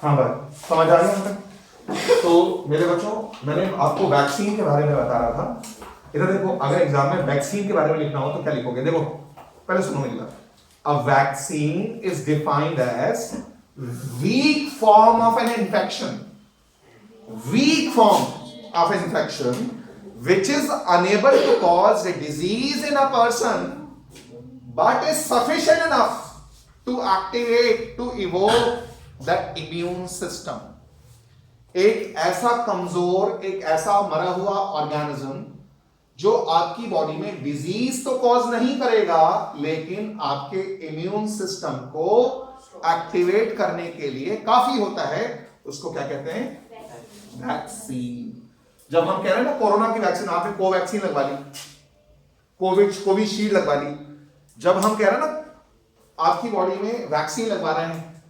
हाँ भाई, समझ आ गया मतलब। तो मेरे बच्चों, मैंने आपको वैक्सीन के बारे में बता रहा था। इधर देखो, अगर एग्जाम में वैक्सीन के बारे में लिखना हो तो क्या लिखोगे? देखो पहले सुनो मेरी बात। A vaccine is defined as weak form of an infection, weak form of infection which is unable to cause a disease in a person but is sufficient enough to activate, to evoke the immune system. एक ऐसा कमजोर, एक ऐसा मरा हुआ organism जो आपकी body में डिजीज तो कॉज नहीं करेगा, लेकिन आपके इम्यून सिस्टम को एक्टिवेट करने के लिए काफी होता है, उसको क्या कहते हैं? वैक्सीन। जब हम कह रहे हैं ना कोरोना की वैक्सीन, आपने कोवैक्सीन लगवा ली, कोविशील्ड लगवा ली, जब हम कह रहे हैं ना आपकी बॉडी में वैक्सीन लगवा रहे हैं,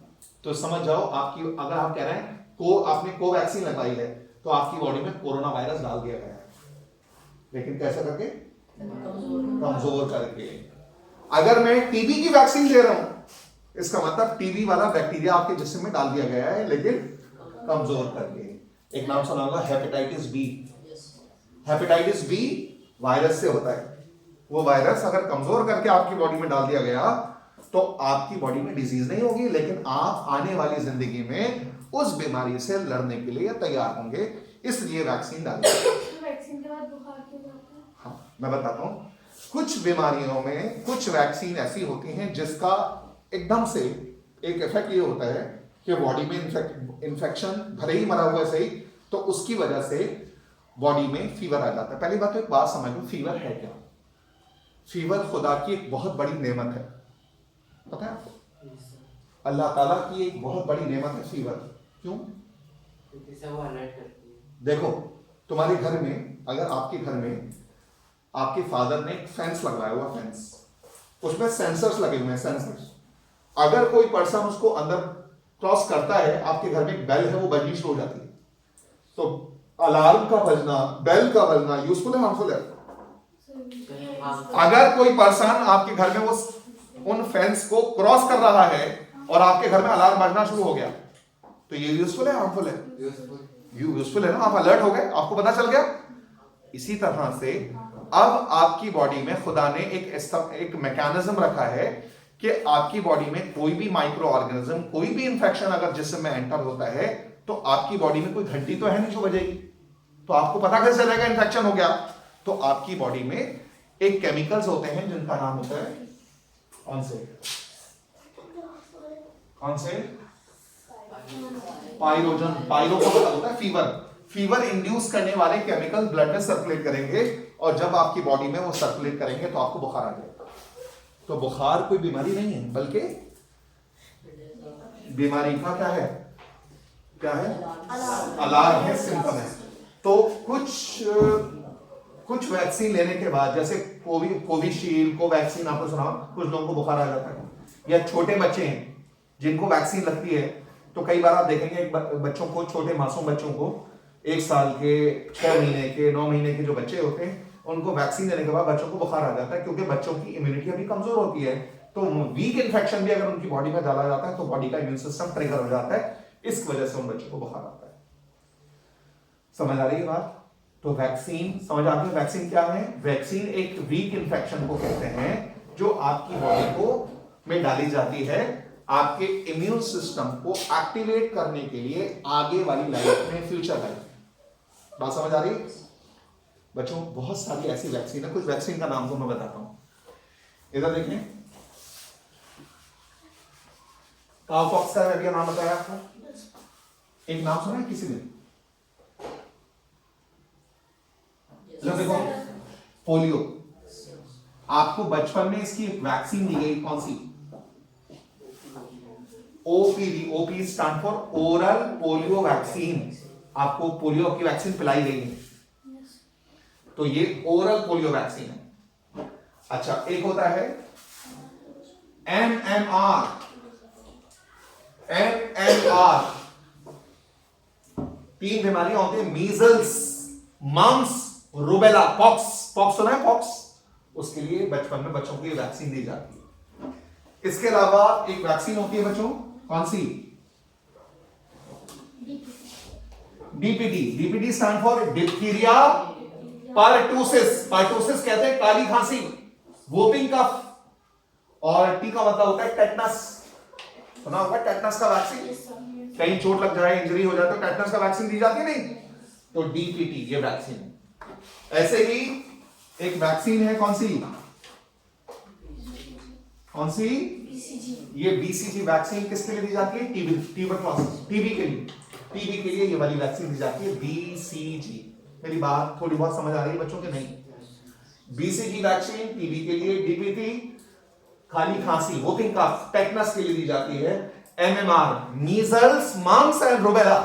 तो समझ जाओ आपकी, अगर हम कह रहे हैं आपने कोवैक्सीन लगवाई है तो आपकी बॉडी में कोरोना वायरस डाल दिया गया है, लेकिन कैसे करके? कमजोर करके। अगर मैं टीबी की वैक्सीन दे रहा हूं, इसका मतलब टीबी वाला बैक्टीरिया आपके जिस्म में डाल दिया गया है, लेकिन कमजोर करके। एक नाम सुना होगा, hepatitis B. Hepatitis B virus से होता है। वो वायरस अगर कमजोर करके आपकी बॉडी में डाल दिया गया तो आपकी बॉडी में डिजीज नहीं होगी, लेकिन आप आने वाली जिंदगी में उस बीमारी से लड़ने के लिए तैयार होंगे, इसलिए वैक्सीन डाली। वैक्सीन के बाद बुखार क्यों आता है? हाँ, मैं बताता हूं। कुछ बीमारियों में कुछ वैक्सीन ऐसी होती हैं जिसका एकदम से एक इफेक्ट ये होता है कि बॉडी में इन्फेक्शन, भले ही मरा हुआ है सही, तो उसकी वजह से बॉडी में फीवर आ जाता है। पहली बात तो एक बात समझ लो, फीवर है क्या? फीवर खुदा की एक बहुत बड़ी नेमत है, पता है आपको? अल्लाह ताला की एक बहुत बड़ी नेमत है फीवर। क्यों? वो अलर्ट करती है। देखो, तुम्हारे घर में, अगर आपके घर में आपके फादर ने एक फेंस लगवाया हुआ, फेंस, उसमें सेंसर्स लगे हुए हैं, सेंसर्स। अगर कोई पर्सन उसको अंदर क्रॉस करता है, आपके घर में एक बेल है, वो बजनी शुरू हो जाती है। तो अलार्म का बजना, बेल का बजना यूजफुल है, हार्मफुल है? अगर कोई पर्सन आपके घर में वो उन फेंस को क्रॉस कर रहा है और आपके घर में अलार्म बजना शुरू हो गया, तो ये यूजफुल है, हार्मफुल है? यूजफुल है ना, आप अलर्ट हो गए, आपको पता चल गया। इसी तरह से अब आपकी बॉडी में खुदा ने एक मैकेनिज्म रखा है कि आपकी बॉडी में कोई भी माइक्रो ऑर्गेनिज्म, कोई भी इंफेक्शन अगर जिस्म में एंटर होता है, तो आपकी बॉडी में कोई घंटी तो है नहीं जो बजेगी, तो आपको पता कैसे चलेगा इंफेक्शन हो गया? तो आपकी बॉडी में एक केमिकल्स होते हैं जिनका नाम होता है, कौन से? पायरोजन। पायरो का मतलब होता है फीवर। फीवर इंड्यूस करने वाले केमिकल ब्लड में सर्कुलेट करेंगे, और जब आपकी बॉडी में वो सर्कुलेट करेंगे तो आपको बुखार आ जाएगा। तो बुखार कोई बीमारी नहीं है, बल्कि बीमारी का क्या है? क्या है? अलार्म है, सिम्टम है। तो कुछ वैक्सीन लेने के बाद, जैसे कोविशील्ड, कोवैक्सीन आपको सुना, कुछ लोगों को बुखार आ जाता है, या छोटे बच्चे हैं जिनको वैक्सीन लगती है, तो कई बार आप देखेंगे बच्चों को, छोटे मासूम बच्चों को, 1 साल के, 6 महीने के, 9 महीने के जो बच्चे होते हैं, उनको वैक्सीन देने के बाद बच्चों को बुखार आ जाता है, क्योंकि बच्चों की इम्यूनिटी अभी कमजोर होती है। तो वीक इन्फेक्शन भी अगर उनकी बॉडी में डाला जाता है तो बॉडी का इम्यून सिस्टम ट्रिगर हो जाता है, इस वजह से उन बच्चों को बुखार आता है। समझ आ रही है बात? तो वैक्सीन समझ आ गई। वैक्सीन क्या है? वैक्सीन एक वीक इन्फेक्शन को कहते हैं जो आपकी बॉडी को में डाली जाती है आपके इम्यून सिस्टम को एक्टिवेट करने के लिए आगे वाली लाइफ में, फ्यूचर लाइफ में। बात समझ आ रही है बच्चों? बहुत सारी ऐसी वैक्सीन है, कुछ वैक्सीन का नाम तो मैं बताता हूं। इधर देखें, काउपॉक्स का अभी नाम बताया आपको, एक नाम सुना है किसी ने? देखो, पोलियो, आपको बचपन में इसकी वैक्सीन दी गई, कौन सी? OPV. OP stand for oral polio vaccine. आपको पोलियो की वैक्सीन पिलाई गई है, तो ये ओरल पोलियो वैक्सीन है। अच्छा, एक होता है MMR। MMR 3 बीमारियां होती है, measles, mumps, rubella, pox. Pox सुना है? पॉक्स, उसके लिए बचपन में बच्चों को ये वैक्सीन दी जाती है। इसके अलावा एक वैक्सीन होती है बच्चों, कौन सी? DPT, DPT stand for diphtheria pertussis, pertussis कहते हैं काली खांसी, वोपिंग कफ, और टी का मतलब होता है टेटनस, सुना होगा टेटनस का वैक्सीन, कहीं चोट लग जाए इंजरी हो जाए तो टेटनस का वैक्सीन दी जाती है नहीं, तो डीपीटी ये वैक्सीन। ऐसे ही एक वैक्सीन है कौन सी, कौन सी, ये बीसीजी वैक्सीन किसके लिए दी जाती है, टीबी, ट्यूबरक्लोसिस, टीबी के लिए, टीबी के लिए ये वाली वैक्सीन दी जाती है बीसीजी। मेरी बात थोड़ी बहुत समझ आ रही है बच्चों के नहीं, बीसीजी वैक्सीन टीबी के लिए, डीपीटी खाली खांसी वोपिंग कफ टेटनस के लिए दी जाती है, MMR measles mumps and rubella,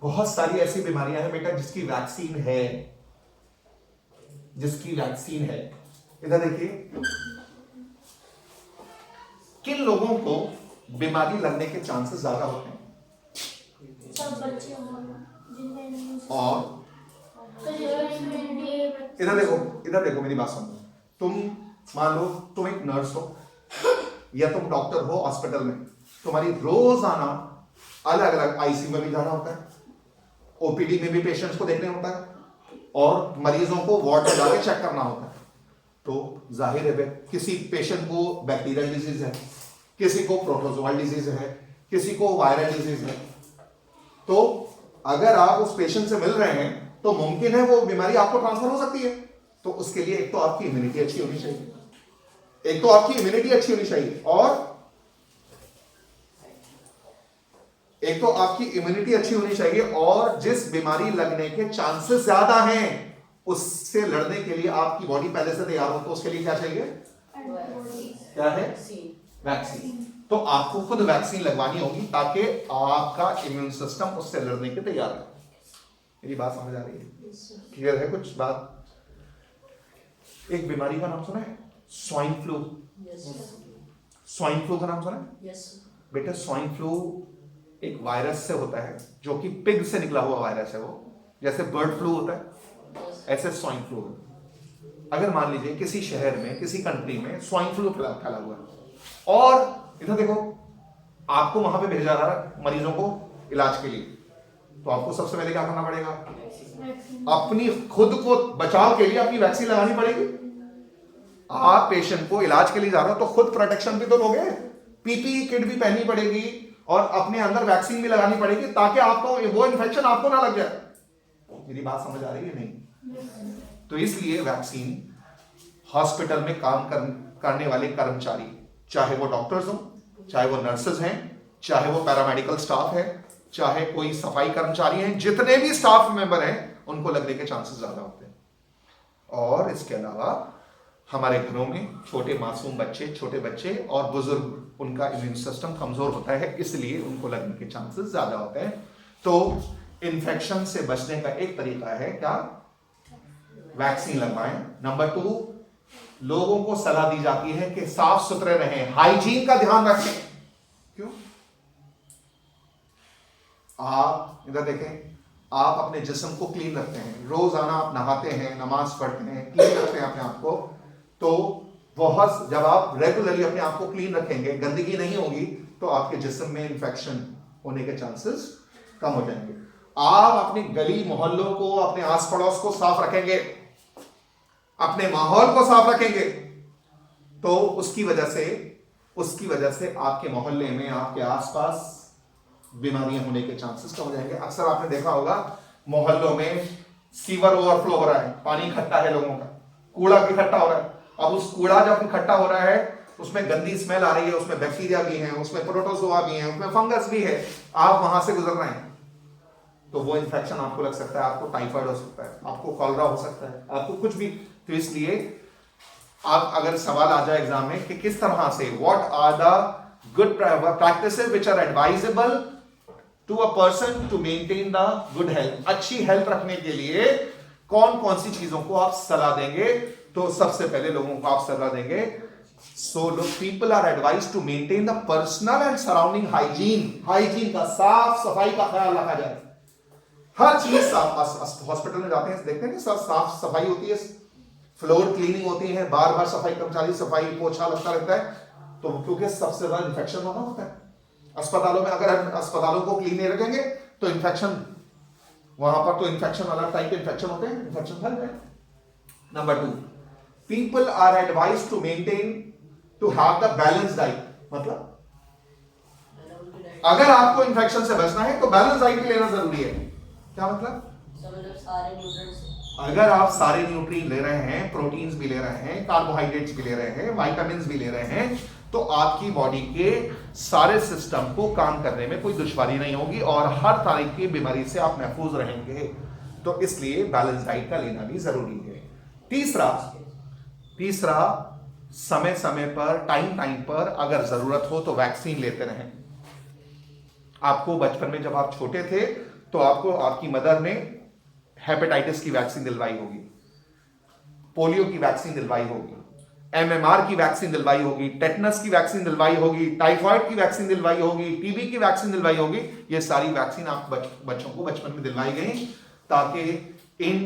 बहुत सारी ऐसी बीमारियां हैं बेटा जिसकी वैक्सीन है, जिसकी वैक्सीन है। इधर देखिए किन लोगों को बीमारी लगने के चांसेस ज्यादा होते हैं, सब बच्चे जिनमें और इधर देखो मेरी बात सुनो, तुम मान लो तुम एक नर्स हो या तुम डॉक्टर हो हॉस्पिटल में, तुम्हारी रोजाना अलग अलग आईसीयू में भी जाना होता है, ओपीडी में भी पेशेंट्स को देखने होता है, और मरीजों को वार्ड में जाके चेक करना होता है, तो जाहिर है किसी पेशेंट को बैक्टीरियल डिजीज है, किसी को प्रोटोजोअल डिजीज है, किसी को वायरल डिजीज है, तो अगर आप उस पेशेंट से मिल रहे हैं तो मुमकिन है वो बीमारी आपको ट्रांसफर हो सकती है, तो उसके लिए एक तो आपकी इम्यूनिटी अच्छी होनी चाहिए, एक तो आपकी इम्यूनिटी अच्छी होनी चाहिए, और एक तो आपकी इम्यूनिटी अच्छी होनी चाहिए, और जिस बीमारी लगने के चांसेस ज्यादा हैं उससे लड़ने के लिए आपकी बॉडी पहले से तैयार हो, तो उसके लिए क्या चाहिए, क्या है, वैक्सीन। तो आपको खुद वैक्सीन लगवानी होगी ताकि आपका इम्यून सिस्टम उससे लड़ने के तैयार है। मेरी बात समझ आ रही है, क्लियर है कुछ बात। एक बीमारी का नाम सुना है, स्वाइन फ्लू, स्वाइन फ्लू का नाम सुना है बेटा, स्वाइन फ्लू एक वायरस से होता है जो कि पिग से निकला हुआ वायरस है, वो जैसे बर्ड फ्लू होता है ऐसे स्वाइन फ्लू है। अगर मान लीजिए किसी शहर में किसी कंट्री में स्वाइन फ्लू फैला हुआ है, और इधर देखो आपको वहां पे भेजा रहा है मरीजों को इलाज के लिए, तो आपको सबसे पहले क्या करना पड़ेगा, अपनी खुद को बचाव के लिए अपनी वैक्सीन लगानी पड़ेगी। आप पेशेंट को इलाज के लिए जा रहे हो तो खुद प्रोटेक्शन भी तो लोगे, पीपीई किट भी पहननी पड़ेगी और अपने अंदर वैक्सीन भी लगानी पड़ेगी ताकि आपको वो इन्फेक्शन आपको ना लग जाए। मेरी बात समझ आ रही है नहीं? तो इसलिए वैक्सीन हॉस्पिटल में काम करने वाले कर्मचारी, चाहे वो डॉक्टर्स हो, चाहे वो नर्सेज हैं, चाहे वो पैरामेडिकल स्टाफ है, चाहे कोई सफाई कर्मचारी हैं, जितने भी स्टाफ मेंबर हैं उनको लगने के चांसेस ज्यादा होते हैं। और इसके अलावा हमारे घरों में छोटे मासूम बच्चे, छोटे बच्चे और बुजुर्ग, उनका इम्यून सिस्टम कमजोर होता है, इसलिए उनको लगने के चांसेस ज्यादा होते हैं। तो इन्फेक्शन से बचने का एक तरीका है क्या, वैक्सीन लगवाएं। नंबर 2, लोगों को सलाह दी जाती है कि साफ सुथरे रहें, हाइजीन का ध्यान रखें। क्यों? आप इधर देखें, आप अपने जिस्म को क्लीन रखते हैं, रोजाना आप नहाते हैं, नमाज पढ़ते हैं, क्लीन रखते हैं अपने आप को, तो बहुत जब आप रेगुलरली अपने आप को क्लीन रखेंगे, गंदगी नहीं होगी, तो आपके जिस्म में इंफेक्शन होने के चांसेस कम हो जाएंगे। आप अपनी गली मोहल्लों को, अपने आस पड़ोस को साफ रखेंगे, अपने माहौल को साफ रखेंगे, तो उसकी वजह से आपके मोहल्ले में, आपके आसपास बीमारियां होने के चांसेस कम हो जाएंगे। अक्सर आपने देखा होगा मोहल्लों में सीवर ओवरफ्लो हो रहा है, पानी इकट्ठा है लोगों का, कूड़ा इकट्ठा हो रहा है। अब उस कूड़ा जब इकट्ठा हो रहा है उसमें गंदी स्मेल आ रही है, उसमें बैक्टीरिया भी है, उसमें प्रोटोजोआ भी है, उसमें फंगस भी है, आप वहां से गुजर रहे हैं तो वो इन्फेक्शन आपको लग सकता है, आपको टाइफाइड हो सकता है, आपको कॉलरा हो सकता है, आपको कुछ भी। तो इसलिए आप अगर सवाल आ जाए एग्जाम में कि किस तरह से, what are the good practices which are advisable to a person to maintain the good health, अच्छी हेल्थ रखने के लिए कौन कौन सी चीजों को आप सलाह देंगे, तो सबसे पहले लोगों को आप सलाह देंगे, so people are advise to maintain the personal and surrounding hygiene का, साफ सफाई का ख्याल रखा जाए। हर चीज साफ, हॉस्पिटल में जाते हैं देखते हैं कि साफ सफाई होती है, फ्लोर क्लीनिंग होती है, बार बार सफाई कर्मचारी सफाई पोछा लगता रहता है, तो क्योंकि सबसे ज्यादा इन्फेक्शन होना होता है अस्पतालों में। अगर अस्पतालों को क्लीन नहीं रखेंगे तो इन्फेक्शन वहां पर तो इन्फेक्शन वाला टाइप के इन्फेक्शन होते हैं, इन्फेक्शन फैल गए। Number 2, people are advise to maintain to have the balance diet. मतलब अगर आपको इन्फेक्शन से बचना है तो बैलेंस डाइट भी लेना जरूरी है। क्या मतलब? सारे न्यूट्रिएंट्स, अगर आप सारे न्यूट्रिएंट ले रहे हैं, प्रोटीन्स भी ले रहे हैं, कार्बोहाइड्रेट्स भी ले रहे हैं, विटामिन्स भी ले रहे हैं, तो आपकी बॉडी के सारे सिस्टम को काम करने में कोई दुश्वारी नहीं होगी और हर तरह की बीमारी से आप महफूज रहेंगे। तो इसलिए बैलेंस डाइट का लेना भी जरूरी है। तीसरा समय समय पर, टाइम पर अगर जरूरत हो तो वैक्सीन लेते रहें। आपको बचपन में जब आप छोटे थे तो आपको आपकी मदर ने हेपेटाइटिस की वैक्सीन दिलवाई होगी, पोलियो की वैक्सीन दिलवाई होगी, एमएमआर की वैक्सीन दिलवाई होगी, टेटनस की वैक्सीन दिलवाई होगी, टाइफाइड की वैक्सीन दिलवाई होगी, टीबी की वैक्सीन दिलवाई होगी। ये सारी वैक्सीन आप बच्चों को बचपन में दिलवाई गई ताकि इन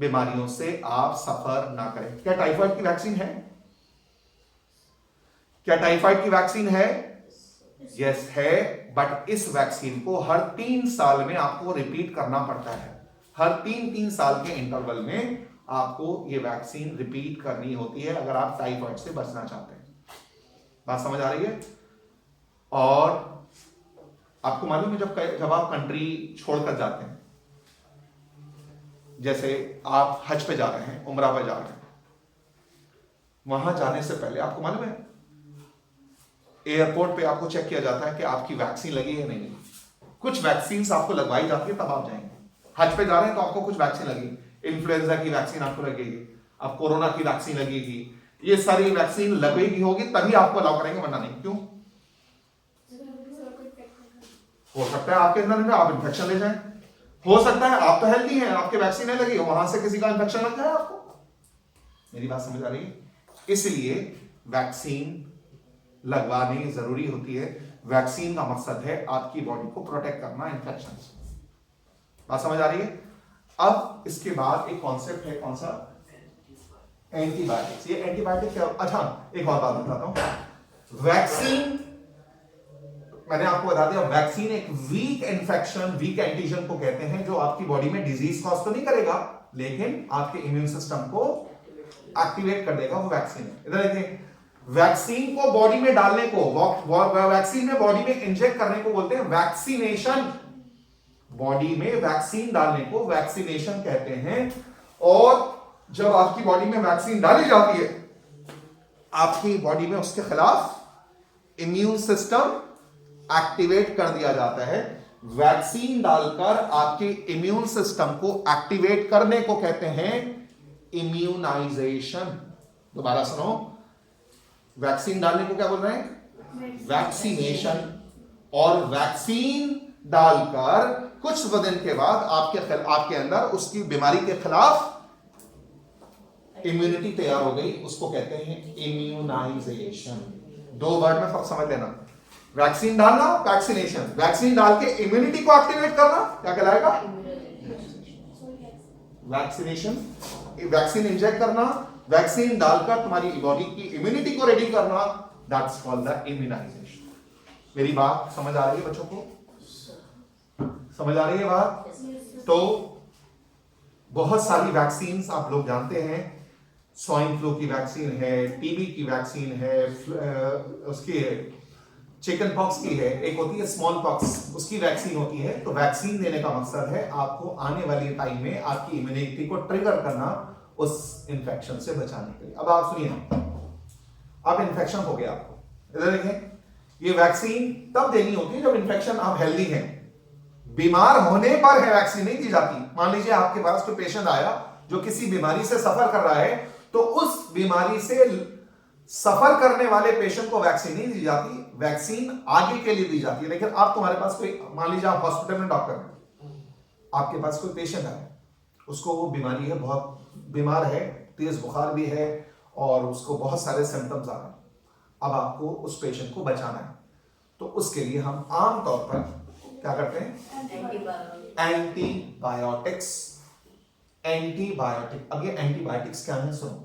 बीमारियों से आप सफर ना करें। क्या टाइफाइड की वैक्सीन है? क्या टाइफाइड की वैक्सीन है? यस है, बट इस वैक्सीन को हर 3 साल में आपको रिपीट करना पड़ता है। हर 3 साल के इंटरवल में आपको ये वैक्सीन रिपीट करनी होती है अगर आप टाइफाइड से बचना चाहते हैं। बात समझ आ रही है? और आपको मालूम है जब आप कंट्री छोड़कर जाते हैं, जैसे आप हज पे जा रहे हैं, उम्रा पे जा रहे हैं, वहां जाने से पहले आपको मालूम है एयरपोर्ट पे आपको चेक किया जाता है कि आपकी वैक्सीन लगी है नहीं। कुछ वैक्सीन आपको लगवाई जाती है तब आप जाएंगे। हज पे जा रहे हैं तो आपको कुछ वैक्सीन लगी, इन्फ्लुएंजा की वैक्सीन आपको लगेगी, अब कोरोना की वैक्सीन लगेगी, ये सारी वैक्सीन लगेगी होगी तभी आपको अलाउ करेंगे, वरना नहीं। क्यों? हो सकता है आपके अंदर आप इन्फेक्शन ले जाएं, हो सकता है आप तो हेल्दी हैं, आपके वैक्सीन नहीं लगी, वहां से किसी का इन्फेक्शन लग जाए आपको। मेरी बात समझ आ रही है? इसलिए वैक्सीन लगवानी जरूरी होती है। वैक्सीन का मकसद है आपकी बॉडी को प्रोटेक्ट करना इन्फेक्शन से। बात समझ आ रही है? अब इसके बाद एक कॉन्सेप्ट है, कौन सा? एंटीबायोटिक्स। ये एंटीबायोटिक क्या? अच्छा, एक और बात बताता हूं। वैक्सीन, मैंने आपको बता दिया, वैक्सीन एक वीक इन्फेक्शन, वीक एंटीजन को कहते हैं जो आपकी बॉडी में डिजीज कॉज तो नहीं करेगा लेकिन आपके इम्यून सिस्टम को एक्टिवेट कर देगा, वो वैक्सीन है। इधर देखिए, वैक्सीन को बॉडी में डालने को, वैक्सीन में बॉडी में इंजेक्ट करने को बोलते हैं वैक्सीनेशन। बॉडी में वैक्सीन डालने को वैक्सीनेशन कहते हैं। और जब आपकी बॉडी में वैक्सीन डाली जाती है, आपकी बॉडी में उसके खिलाफ इम्यून सिस्टम एक्टिवेट कर दिया जाता है। वैक्सीन डालकर आपके इम्यून सिस्टम को एक्टिवेट करने को कहते हैं इम्यूनाइजेशन। दोबारा सुनो, वैक्सीन डालने को क्या बोल रहे हैं? वैक्सीनेशन। और वैक्सीन डालकर कुछ दिन के बाद आपके अंदर उसकी बीमारी के खिलाफ इम्यूनिटी तैयार हो गई, उसको कहते हैं इम्यूनाइजेशन। 2 वर्ड में समझ लेना, वैक्सीन डालना, वैक्सीनेशन। वैक्सीन डाल के इम्यूनिटी को एक्टिवेट करना क्या कहलाएगा? वैक्सीनेशन। वैक्सीन इंजेक्ट करना, वैक्सीन डालकर तुम्हारी बॉडी की इम्यूनिटी को रेडी करना, दैट्स कॉल्ड द इम्यूनाइजेशन। मेरी बात समझ आ रही है बच्चों को? समझ आ रही है बात? तो बहुत सारी वैक्सीन आप लोग जानते हैं, स्वाइन फ्लू की वैक्सीन है, टीबी की वैक्सीन है, उसकी चिकन पॉक्स की है, एक होती है स्मॉल पॉक्स, उसकी वैक्सीन होती है। तो वैक्सीन देने का मकसद है आपको आने वाली टाइम में आपकी इम्यूनिटी को ट्रिगर करना, उस इंफेक्शन से बचाने के लिए। अब आप सुनिए, अब इंफेक्शन हो गया आपको, इधर देखें, ये वैक्सीन तब देनी होती है जब इंफेक्शन आप हेल्दी हैं। बीमार होने पर है वैक्सीन नहीं दी जाती। मान लीजिए आपके पास कोई पेशेंट आया जो किसी बीमारी से सफर कर रहा है, तो उस बीमारी से सफर करने वाले पेशेंट को वैक्सीन नहीं दी जाती, वैक्सीन आगे के लिए दी जाती है। लेकिन आप, तुम्हारे पास कोई, मान लीजिए आप हॉस्पिटल में डॉक्टर हैं, आपके पास कोई पेशेंट है, उसको वो बीमारी है, बहुत बीमार है, तेज बुखार भी है और उसको बहुत सारे सिम्टम्स आ रहे हैं। अब आपको उस पेशेंट को बचाना है, तो उसके लिए हम आमतौर पर क्या करते हैं? एंटीबायोटिक्स। एंटीबायोटिक। अब ये एंटीबायोटिक्स क्या है सुनो,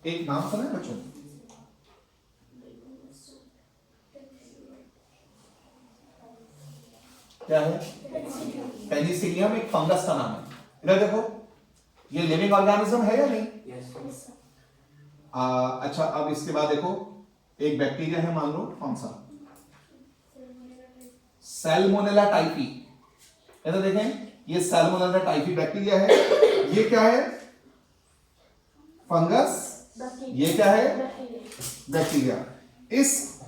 एक नाम सुना है बच्चों? क्या है? पेनिसिलियम एक फंगस का नाम है। इधर देखो, ये लिविंग ऑर्गेनिज्म है या नहीं? यस। अच्छा, अब इसके बाद देखो, एक बैक्टीरिया है, मान लो कौन सा, सैल्मोनेला टाइफी। इधर देखें, ये सैल्मोनेला टाइफी बैक्टीरिया है। ये क्या है? फंगस। ये क्या है? बैक्टीरिया। इस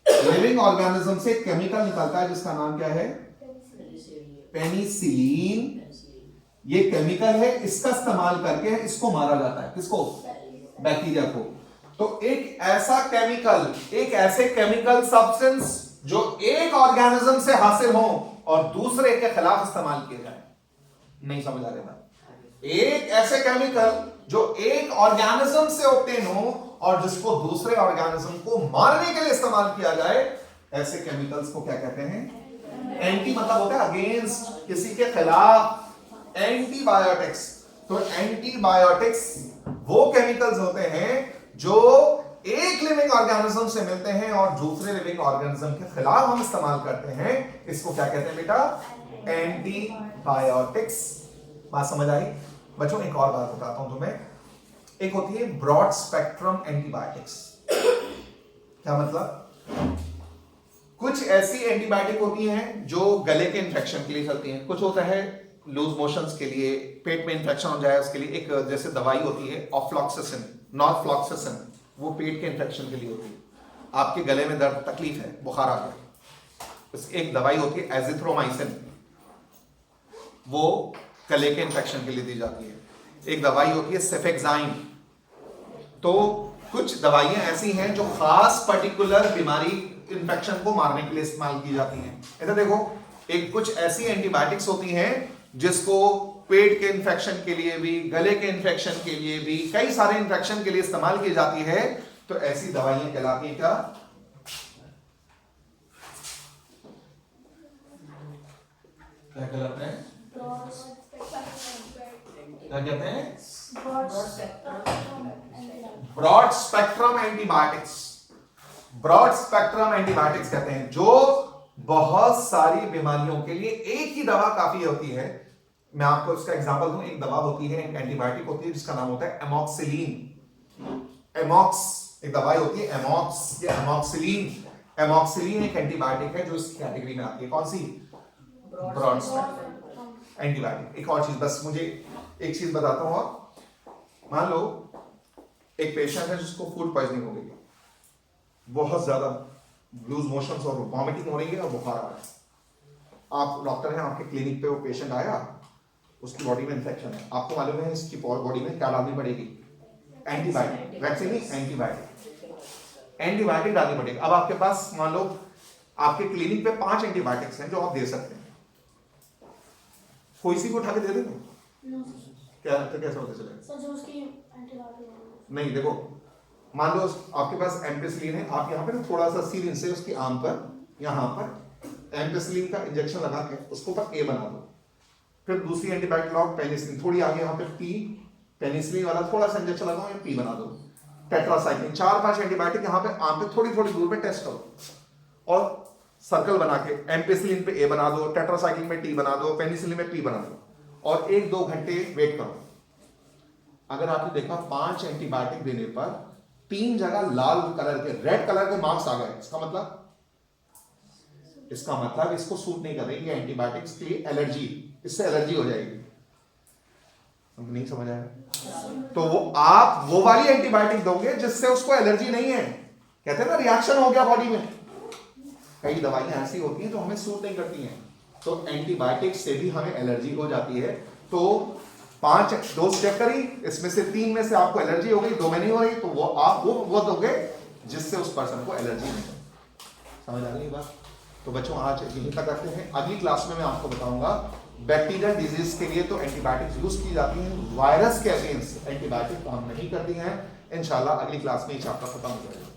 लिविंग ऑर्गेनिज्म से केमिकल निकलता है जिसका नाम क्या है? पेनिसिलिन। ये केमिकल है, इसका इस्तेमाल करके इसको मारा जाता है। किसको? बैक्टीरिया को। तो एक ऐसा केमिकल, एक ऐसे केमिकल सब्सटेंस जो एक ऑर्गेनिज्म से हासिल हो और दूसरे के खिलाफ इस्तेमाल किए जाए। नहीं समझ आ रहा? एक ऐसे केमिकल जो एक ऑर्गेनिज्म से ऑब्टेन हो और जिसको दूसरे ऑर्गेनिज्म को मारने के लिए इस्तेमाल किया जाए, ऐसे केमिकल्स को क्या कहते हैं? एंटी मतलब होता है अगेंस्ट, किसी के खिलाफ। एंटीबायोटिक्स। तो एंटीबायोटिक्स वो केमिकल्स होते हैं जो एक लिविंग ऑर्गेनिज्म से मिलते हैं और दूसरे लिविंग ऑर्गेनिज्म के खिलाफ हम इस्तेमाल करते हैं। इसको क्या कहते हैं बेटा? एंटीबायोटिक्स। बात समझ आई? बच्चों एक और बात बताता हूं तुम्हें। एक होती है ब्रॉड स्पेक्ट्रम एंटीबायोटिक्स। क्या मतलब? कुछ ऐसी एंटीबायोटिक होती हैं जो गले के इंफेक्शन के लिए चलती हैं। कुछ होता है लूज मोशंस के लिए, पेट में इंफेक्शन हो जाए उसके लिए एक जैसे दवाई होती है ऑफ्लॉक्सासिन, नॉर्फ्लॉक्सासिन, वो पेट के इंफेक्शन के लिए होती है। आपके गले में दर्द, तकलीफ है, बुखार आ गया, एक दवाई होती है एजिथ्रोमाइसिन, वो गले के इंफेक्शन के लिए दी जाती है। एक दवाई होती है सेफेक्साइन। तो कुछ दवाइयां ऐसी हैं जो खास पर्टिकुलर बीमारी, इंफेक्शन को मारने के लिए इस्तेमाल की जाती हैं। इधर देखो, एक कुछ ऐसी एंटीबायोटिक्स होती हैं जिसको पेट के इंफेक्शन के लिए भी, गले के इंफेक्शन के लिए भी, कई सारे इंफेक्शन के लिए इस्तेमाल की जाती है। तो ऐसी दवाइयां कहलाती हैं क्या? क्या कहलाते हैं? क्या कहते हैं? Broad spectrum antibiotics. Broad spectrum antibiotics कहते हैं जो बहुत सारी बीमारियों के लिए एक ही दवा काफी होती है। मैं आपको इसका एग्जांपल दूं। एक दवा होती है, एक एंटीबायोटिक होती है जिसका नाम होता है एमॉक्सिलिन। एमॉक्स एक दवाई होती है, एमॉक्स या एमॉक्सिलिन। एमॉक्सिलिन एक एंटीबायोटिक है जो इस कैटेगरी में आती है। कौन सी? Broad spectrum antibiotic. एक और चीज, बस मुझे एक चीज बताता हूं। और मान लो एक पेशेंट है जिसको फूड पॉइजनिंग हो गई, बहुत ज्यादा लूज मोशंस और वॉमिटिंग हो रही है और बुखार आ रहा है। आप डॉक्टर हैं, आपके क्लिनिक पे वो पेशेंट आया, उसकी बॉडी में इंफेक्शन है। आपको मालूम है इसकी बॉडी में क्या डालनी पड़ेगी? एंटीबायोटिक। वैक्सीन नहीं, एंटीबायोटिक। एंटीबायोटिक डालनी पड़ेगी। अब आपके पास मान लो आपके क्लिनिक पे 5 एंटीबायोटिक्स हैं जो आप दे सकते हैं। कोई सी को उठा के दे देंगे? क्या तो कैसे होता चलेगा? नहीं, देखो मान लो आपके पास एम्पेसिलिन है, आप यहाँ पे ना थोड़ा सा सीरिंज से उसकी आर्म पर, यहाँ पर एम्पेसिलिन का इंजेक्शन लगा के उसको ऊपर ए बना दो। फिर दूसरी एंटीबायोटिक लगाओ, पेनिसिलिन, थोड़ी आगे यहाँ पे पी, पेनिसिलिन वाला थोड़ा सा इंजेक्शन लगाओ, या पी बना दो। टेट्रासाइक्लिन, 4-5 एंटीबायोटिक यहाँ पे आर्म पे थोड़ी थोड़ी दूर पे टेस्ट करो और सर्कल बना के एम्पेसिलिन पे ए बना दो, टेट्रासाइक्लिन में टी बना दो, पेनिसिलिन में पी बना दो और 1-2 घंटे वेट करो। अगर आपने देखा 5 एंटीबायोटिक देने पर 3 जगह लाल कलर के, रेड कलर के मार्क्स आ गए, इसका मतलब इसको सूट नहीं कर रही है एंटीबायोटिक्स के लिए, एलर्जी, इससे एलर्जी हो जाएगी। नहीं समझ आया? तो वो आप वो वाली एंटीबायोटिक दोगे जिससे उसको एलर्जी नहीं है। कहते हैं ना रिएक्शन हो गया बॉडी में। कई दवाइयां ऐसी होती हैं जो हमें सूट नहीं करती हैं, तो एंटीबायोटिक से भी हमें एलर्जी हो जाती है। तो 5 डोज चेक करी, इसमें से 3 में से आपको एलर्जी हो गई, 2 में नहीं हो रही, तो वो आप वो दोगे जिससे उस पर्सन को एलर्जी नहीं हो। समझ आ रही है बात? तो बच्चों आज यहीं तक करते हैं। अगली क्लास में मैं आपको बताऊंगा बैक्टीरियल डिजीज के लिए तो एंटीबायोटिक्स यूज की जाती हैं, वायरस के अगेंस्ट एंटीबायोटिक तो हम नहीं करती हैं। इंशाल्लाह अगली क्लास में ये चैप्टर खत्म हो जाएगा।